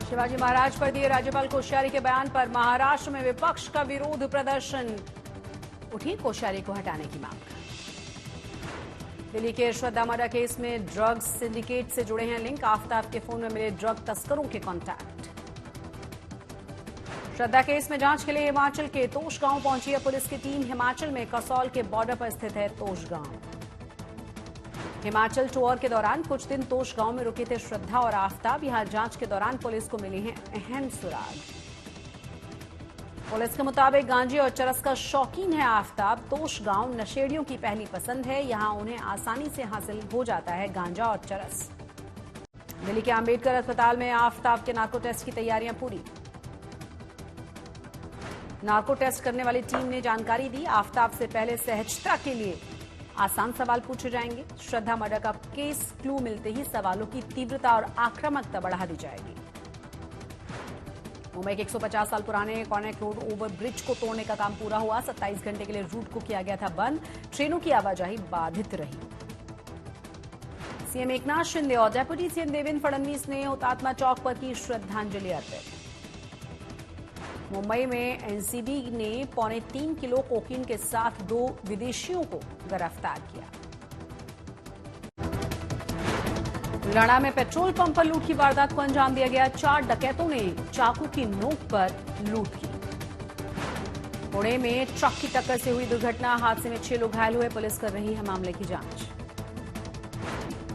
शिवाजी महाराज पर दिए राज्यपाल कोश्यारी के बयान पर महाराष्ट्र में विपक्ष का विरोध प्रदर्शन। उठी कोश्यारी को हटाने की मांग। दिल्ली के श्रद्धा मर्डर केस में ड्रग्स सिंडिकेट से जुड़े हैं लिंक। आफताब के फोन में मिले ड्रग तस्करों के कॉन्टैक्ट। श्रद्धा केस में जांच के लिए हिमाचल के तोश गांव पहुंची है पुलिस की टीम। हिमाचल में कसौल के बॉर्डर पर स्थित है तोश गांव। हिमाचल टूर के दौरान कुछ दिन तोश गांव में रुके थे श्रद्धा और आफताब। यहां जांच के दौरान पुलिस को मिले हैं अहम सुराग। पुलिस के मुताबिक गांजे और चरस का शौकीन है आफताब। तोश गांव नशेड़ियों की पहली पसंद है। यहां उन्हें आसानी से हासिल हो जाता है गांजा और चरस। दिल्ली के अंबेडकर अस्पताल में आफताब के नार्को टेस्ट की तैयारियां पूरी। नार्को टेस्ट करने वाली टीम ने जानकारी दी। आफताब से पहले सहजता के लिए आसान सवाल पूछे जाएंगे। श्रद्धा मर्डर का केस क्लू मिलते ही सवालों की तीव्रता और आक्रामकता बढ़ा दी जाएगी। मुंबई के 150 साल पुराने कॉर्नेट रोड ओवर ब्रिज को तोड़ने का काम पूरा हुआ। 27 घंटे के लिए रूट को किया गया था बंद। ट्रेनों की आवाजाही बाधित रही। सीएम एकनाथ शिंदे और डेप्यूटी सीएम देवेंद्र फडणवीस ने हुतात्मा चौक पर की श्रद्धांजलि अर्पित। मुंबई में एनसीबी ने 3.25 किलो कोकीन के साथ 2 विदेशियों को गिरफ्तार किया। लड़ा में पेट्रोल पंप पर लूट की वारदात को अंजाम दिया गया। 4 डकैतों ने चाकू की नोक पर लूट की। पुणे में ट्रक की टक्कर से हुई दुर्घटना। हादसे में 6 लोग घायल हुए। पुलिस कर रही है मामले की जांच।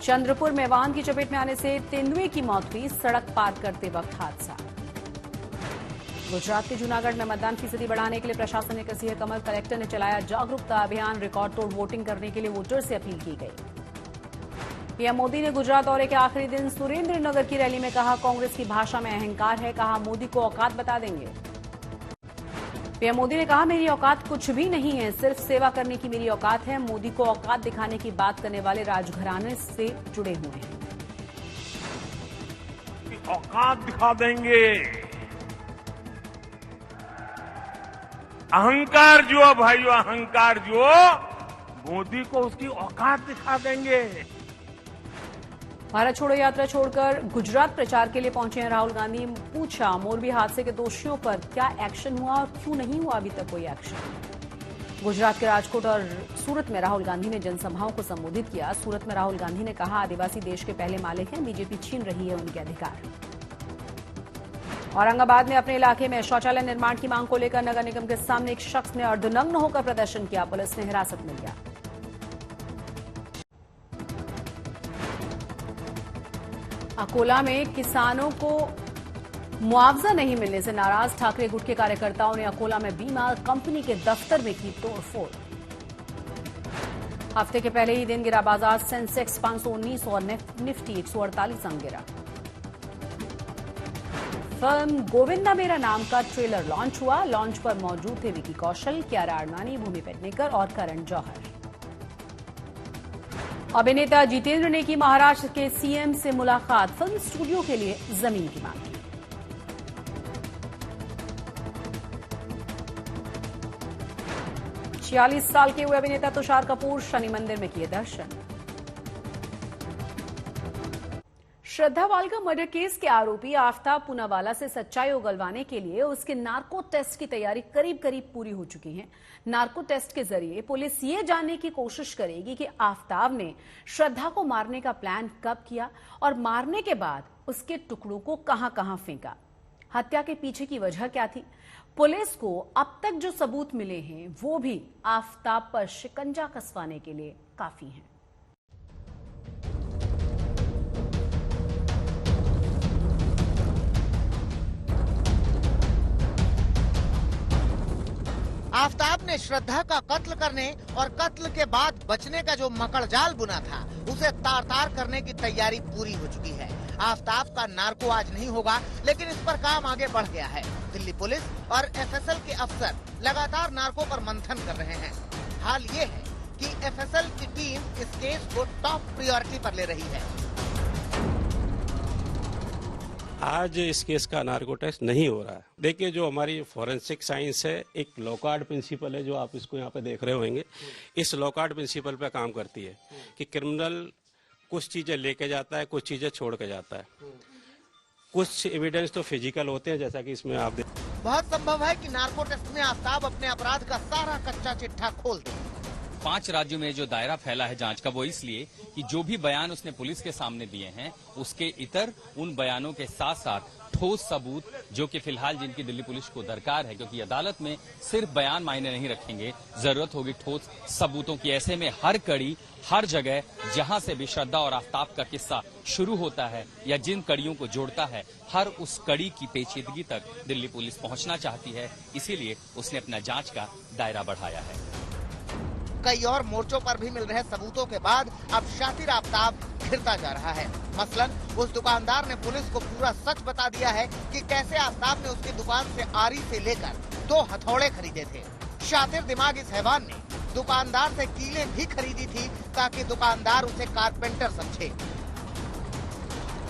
चंद्रपुर में वाहन की चपेट में आने से तेंदुए की मौत हुई। सड़क पार करते वक्त हादसा। गुजरात के जूनागढ़ में मतदान फीसदी बढ़ाने के लिए प्रशासन ने कसी है कमर। कलेक्टर ने चलाया जागरूकता अभियान। रिकॉर्ड तोड़ वोटिंग करने के लिए वोटर से अपील की गई। पीएम मोदी ने गुजरात दौरे के आखिरी दिन सुरेंद्रनगर की रैली में कहा, कांग्रेस की भाषा में अहंकार है। कहा, मोदी को औकात बता देंगे। पीएम मोदी ने कहा, मेरी औकात कुछ भी नहीं है, सिर्फ सेवा करने की मेरी औकात है। मोदी को औकात दिखाने की बात करने वाले राजघराने से जुड़े हुए हैं। औकात दिखा देंगे। अहंकार जो भाइयों, अहंकार जो, मोदी को उसकी औकात दिखा देंगे। भारत छोड़ो यात्रा छोड़कर गुजरात प्रचार के लिए पहुंचे हैं राहुल गांधी। पूछा, मोरबी हादसे के दोषियों पर क्या एक्शन हुआ और क्यों नहीं हुआ अभी तक कोई एक्शन। गुजरात के राजकोट और सूरत में राहुल गांधी ने जनसभाओं को संबोधित किया। सूरत में राहुल गांधी ने कहा, आदिवासी देश के पहले मालिक हैं, बीजेपी छीन रही है उनके अधिकार। औरंगाबाद में अपने इलाके में शौचालय निर्माण की मांग को लेकर नगर निगम के सामने एक शख्स ने अर्धनग्न होकर प्रदर्शन किया। पुलिस ने हिरासत में लिया। अकोला में किसानों को मुआवजा नहीं मिलने से नाराज ठाकरे गुट के कार्यकर्ताओं ने अकोला में बीमा कंपनी के दफ्तर में की तोड़फोड़। हफ्ते के पहले ही दिन गिरा बाजार। सेंसेक्स 519 और निफ्टी 148 अंक गिरा। फिल्म गोविंदा मेरा नाम का ट्रेलर लॉन्च हुआ। लॉन्च पर मौजूद थे विकी कौशल, कियारा आडवाणी, भूमि पेडनेकर और करण जौहर। अभिनेता जितेंद्र ने की महाराष्ट्र के सीएम से मुलाकात। फिल्म स्टूडियो के लिए जमीन की मांग की। छियालीस साल के हुए अभिनेता तुषार कपूर शनि मंदिर में किए दर्शन। श्रद्धा वालका मर्डर केस के आरोपी आफताब पूनावाला से सच्चाई उगलवाने के लिए उसके नार्को टेस्ट की तैयारी करीब करीब पूरी हो चुकी है। नार्को टेस्ट के जरिए पुलिस ये जानने की कोशिश करेगी कि आफताब ने श्रद्धा को मारने का प्लान कब किया और मारने के बाद उसके टुकड़ों को कहां कहां फेंका। हत्या के पीछे की वजह क्या थी। पुलिस को अब तक जो सबूत मिले हैं वो भी आफताब पर शिकंजा कसवाने के लिए काफी हैं। आफताब ने श्रद्धा का कत्ल करने और कत्ल के बाद बचने का जो मकड़जाल बुना था उसे तार तार करने की तैयारी पूरी हो चुकी है। आफताब का नार्को आज नहीं होगा, लेकिन इस पर काम आगे बढ़ गया है। दिल्ली पुलिस और एफएसएल के अफसर लगातार नार्को पर मंथन कर रहे हैं। हाल ये है कि एफएसएल की टीम इस केस को टॉप प्रायोरिटी पर ले रही है। आज इस केस का नार्को टेस्ट नहीं हो रहा है। देखिए, जो हमारी फॉरेंसिक साइंस है, एक लॉकआर्ट प्रिंसिपल है जो आप इसको यहाँ पे देख रहे होंगे। इस लॉकआर्ट प्रिंसिपल पे काम करती है कि क्रिमिनल कुछ चीजें लेके जाता है, कुछ चीजें छोड़ के जाता है। कुछ एविडेंस तो फिजिकल होते हैं, जैसा कि इसमें आप बहुत संभव है कि नार्को टेस्ट में आफ्ताब अपने अपराध का सारा कच्चा चिट्ठा खोल दे। 5 राज्यों में जो दायरा फैला है जांच का, वो इसलिए कि जो भी बयान उसने पुलिस के सामने दिए हैं उसके इतर उन बयानों के साथ साथ ठोस सबूत, जो कि फिलहाल जिनकी दिल्ली पुलिस को दरकार है, क्योंकि अदालत में सिर्फ बयान मायने नहीं रखेंगे, जरूरत होगी ठोस सबूतों की। ऐसे में हर कड़ी, हर जगह जहां से भी श्रद्धा और आफ्ताब का किस्सा शुरू होता है या जिन कड़ियों को जोड़ता है, हर उस कड़ी की पेचीदगी तक दिल्ली पुलिस पहुंचना चाहती है। इसीलिए उसने अपना जांच का दायरा बढ़ाया है। कई और मोर्चों पर भी मिल रहे सबूतों के बाद अब शातिर आफ्ताब घिरता जा रहा है। मसलन उस दुकानदार ने पुलिस को पूरा सच बता दिया है कि कैसे आफ्ताब ने उसकी दुकान से आरी से लेकर 2 हथौड़े खरीदे थे। शातिर दिमाग इस हैवान ने दुकानदार से कीलें भी खरीदी थी ताकि दुकानदार उसे कारपेंटर समझे।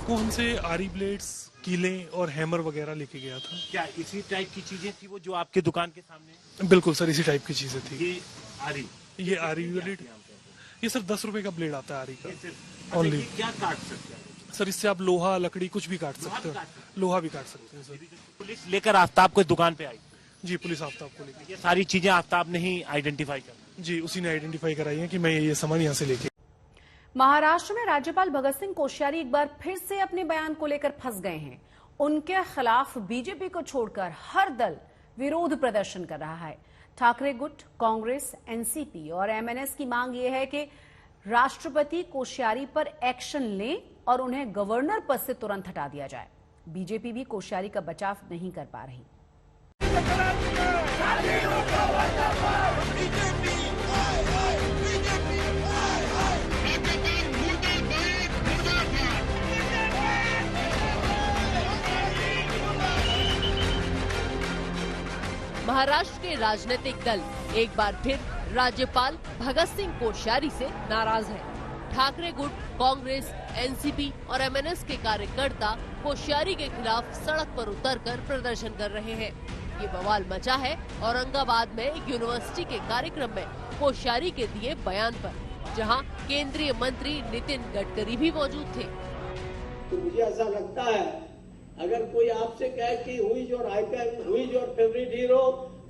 कौन से आरी ब्लेड्स, कीलें और हैमर वगैरह लेके गया था। क्या इसी टाइप की चीजें थी वो जो आपके दुकान के सामने? बिल्कुल सर, इसी टाइप की चीजें थी। ये आरी ब्लेड, ये सर 10 रुपए का ब्लेड आता है आरी का ओनली। क्या काट सकते हैं सर? इससे आप लोहा, लकड़ी कुछ भी काट सकते हो। लोहा भी काट सकते हैं सर। पुलिस लेकर आफ्ताब को दुकान पे आई? जी, पुलिस आफ्ताब को लेकर। ये सारी चीजें आफ्ताब ने ही आइडेंटिफाई कर? जी, उसी ने आइडेंटिफाई कराई है कि मैं ये सामान यहाँ से लेके। महाराष्ट्र में राज्यपाल भगत सिंह कोश्यारी एक बार फिर से अपने बयान को लेकर फंस गए हैं। उनके खिलाफ बीजेपी को छोड़कर हर दल विरोध प्रदर्शन कर रहा है। ठाकरे गुट, कांग्रेस, एनसीपी और एमएनएस की मांग यह है कि राष्ट्रपति कोश्यारी पर एक्शन लें और उन्हें गवर्नर पद से तुरंत हटा दिया जाए। बीजेपी भी कोश्यारी का बचाव नहीं कर पा रही। महाराष्ट्र के राजनीतिक दल एक बार फिर राज्यपाल भगत सिंह कोश्यारी से नाराज है। ठाकरे गुट, कांग्रेस, एनसीपी और एमएनएस के कार्यकर्ता कोश्यारी के खिलाफ सड़क पर उतरकर प्रदर्शन कर रहे हैं। ये बवाल मचा है औरंगाबाद में एक यूनिवर्सिटी के कार्यक्रम में कोश्यारी के दिए बयान पर, जहां केंद्रीय मंत्री नितिन गडकरी भी मौजूद थे। तो मुझे ऐसा लगता है अगर कोई आपसे कहे कि who is your favourite hero,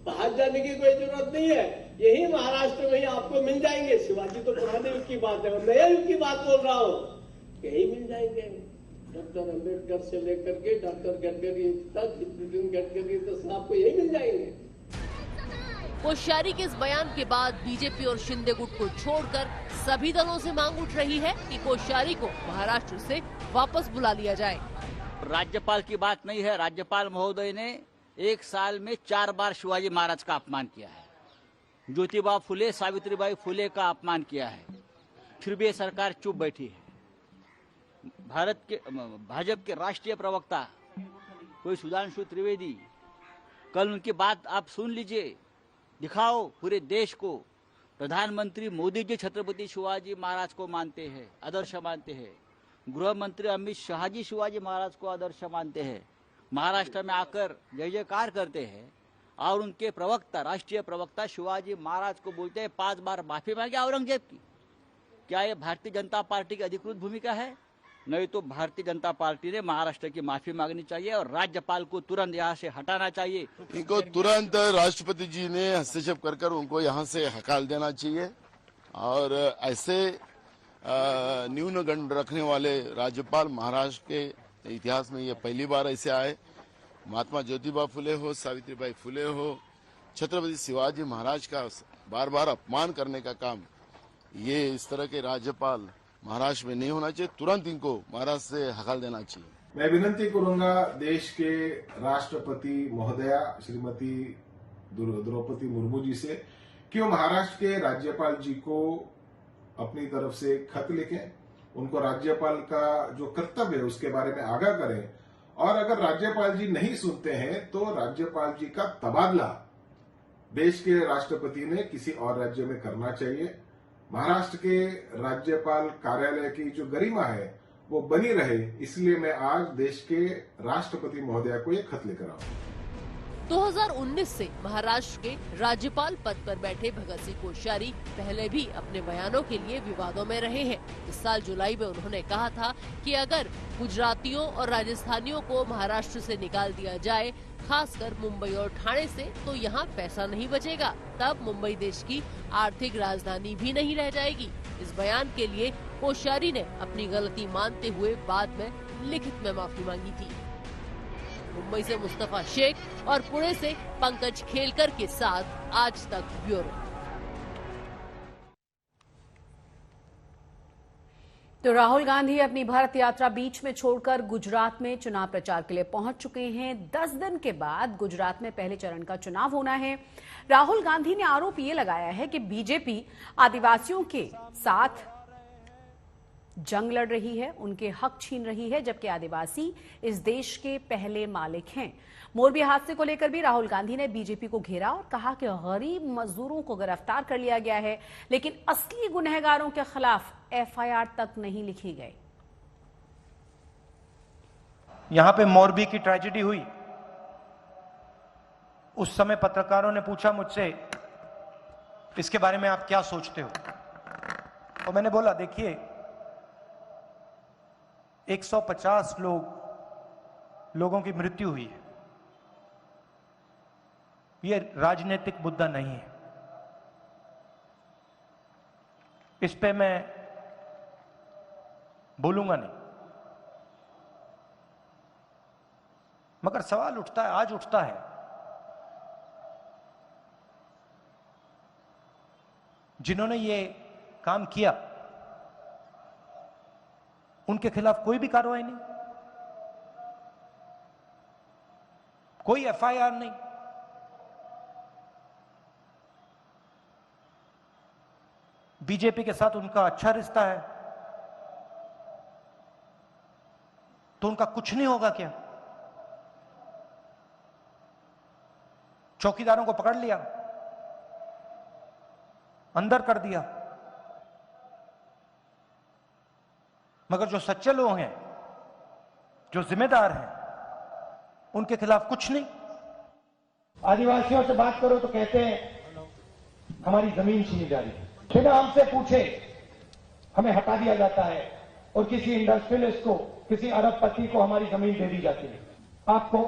बाहर जाने की कोई जरूरत नहीं है, यही महाराष्ट्र में ही आपको मिल जाएंगे। शिवाजी तो पुराने युग की बात है और नए युग की बात बोल रहा हूँ, यही मिल जाएंगे। डॉक्टर अम्बेडकर से लेकर के डॉक्टर गडकरी तक, नितिन गडकरी तक आपको यही मिल जाएंगे। कोश्यारी के इस बयान के बाद बीजेपी और शिंदे गुट को छोड़कर सभी दलों से मांग उठ रही है कि कोश्यारी को महाराष्ट्र से वापस बुला लिया जाए। राज्यपाल की बात नहीं है। राज्यपाल महोदय ने 1 साल में 4 बार शिवाजी महाराज का अपमान किया है, ज्योतिबा फुले, सावित्रीबाई फुले का अपमान किया है, फिर भी सरकार चुप बैठी है। भाजपा के राष्ट्रीय प्रवक्ता कोई सुधांशु त्रिवेदी, कल उनकी बात आप सुन लीजिए, दिखाओ पूरे देश को। प्रधानमंत्री मोदी जी छत्रपति शिवाजी महाराज को मानते हैं, आदर्श मानते हैं। गृह मंत्री अमित शाह जी शिवाजी महाराज को आदर्श मानते हैं। महाराष्ट्र में आकर जय जयकार करते हैं और उनके प्रवक्ता, राष्ट्रीय प्रवक्ता शिवाजी महाराज को बोलते हैं 5 बार माफी मांगे औरंगजेब की। क्या ये भारतीय जनता पार्टी की अधिकृत भूमिका है? नहीं तो भारतीय जनता पार्टी ने महाराष्ट्र की माफी मांगनी चाहिए और राज्यपाल को तुरंत यहाँ से हटाना चाहिए। इनको तुरंत राष्ट्रपति जी ने हस्तक्षेप कर उनको यहाँ से हकाल देना चाहिए और ऐसे न्यून गंड रखने वाले राज्यपाल महाराष्ट्र के इतिहास में ये पहली बार ऐसे आए। महात्मा ज्योतिबा फुले हो, सावित्रीबाई फुले हो, छत्रपति शिवाजी महाराज का बार बार अपमान करने का काम, ये इस तरह के राज्यपाल महाराष्ट्र में नहीं होना चाहिए। तुरंत इनको महाराष्ट्र से हकाल देना चाहिए। मैं विनंती करूंगा देश के राष्ट्रपति महोदया श्रीमती द्रौपदी मुर्मू जी से कि वो महाराष्ट्र के राज्यपाल जी को अपनी तरफ से खत लिखें, उनको राज्यपाल का जो कर्तव्य है उसके बारे में आगाह करें और अगर राज्यपाल जी नहीं सुनते हैं तो राज्यपाल जी का तबादला देश के राष्ट्रपति ने किसी और राज्य में करना चाहिए। महाराष्ट्र के राज्यपाल कार्यालय की जो गरिमा है वो बनी रहे, इसलिए मैं आज देश के राष्ट्रपति महोदया को ये खत लेकर आऊं। 2019 से महाराष्ट्र के राज्यपाल पद पर बैठे भगत सिंह कोश्यारी पहले भी अपने बयानों के लिए विवादों में रहे हैं। इस साल जुलाई में उन्होंने कहा था कि अगर गुजरातियों और राजस्थानियों को महाराष्ट्र से निकाल दिया जाए, खासकर मुंबई और ठाणे से, तो यहाँ पैसा नहीं बचेगा, तब मुंबई देश की आर्थिक राजधानी भी नहीं रह जाएगी। इस बयान के लिए कोश्यारी ने अपनी गलती मानते हुए बाद में लिखित में माफी मांगी थी। मुंबई से मुस्तफा शेख और पुणे से पंकज खेलकर के साथ आज तक ब्यूरो। तो राहुल गांधी अपनी भारत यात्रा बीच में छोड़कर गुजरात में चुनाव प्रचार के लिए पहुंच चुके हैं। 10 दिन के बाद गुजरात में पहले चरण का चुनाव होना है। राहुल गांधी ने आरोप ये लगाया है कि बीजेपी आदिवासियों के साथ जंग लड़ रही है, उनके हक छीन रही है, जबकि आदिवासी इस देश के पहले मालिक हैं। मोरबी हादसे को लेकर भी राहुल गांधी ने बीजेपी को घेरा और कहा कि गरीब मजदूरों को गिरफ्तार कर लिया गया है, लेकिन असली गुनहगारों के खिलाफ एफआईआर तक नहीं लिखी गई। यहां पे मोरबी की ट्रेजेडी हुई, उस समय पत्रकारों ने पूछा मुझसे इसके बारे में आप क्या सोचते हो, और मैंने बोला देखिए 150 लोगों की मृत्यु हुई है, ये राजनीतिक मुद्दा नहीं है, इस पे मैं बोलूंगा नहीं। मगर सवाल उठता है, आज उठता है, जिन्होंने ये काम किया उनके खिलाफ कोई भी कार्रवाई नहीं, कोई एफआईआर नहीं। बीजेपी के साथ उनका अच्छा रिश्ता है तो उनका कुछ नहीं होगा क्या? चौकीदारों को पकड़ लिया, अंदर कर दिया, मगर जो सच्चे लोग हैं, जो जिम्मेदार हैं, उनके खिलाफ कुछ नहीं। आदिवासियों से बात करो तो कहते हैं हमारी जमीन छीनी जा रही है, बिना हमसे पूछे हमें हटा दिया जाता है और किसी इंडस्ट्रियलिस्ट को, किसी अरबपति को हमारी जमीन दे दी जाती है। आपको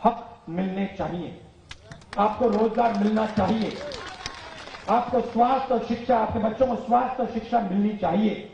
हक मिलने चाहिए, आपको रोजगार मिलना चाहिए, आपको स्वास्थ्य और शिक्षा, आपके बच्चों को स्वास्थ्य और शिक्षा मिलनी चाहिए।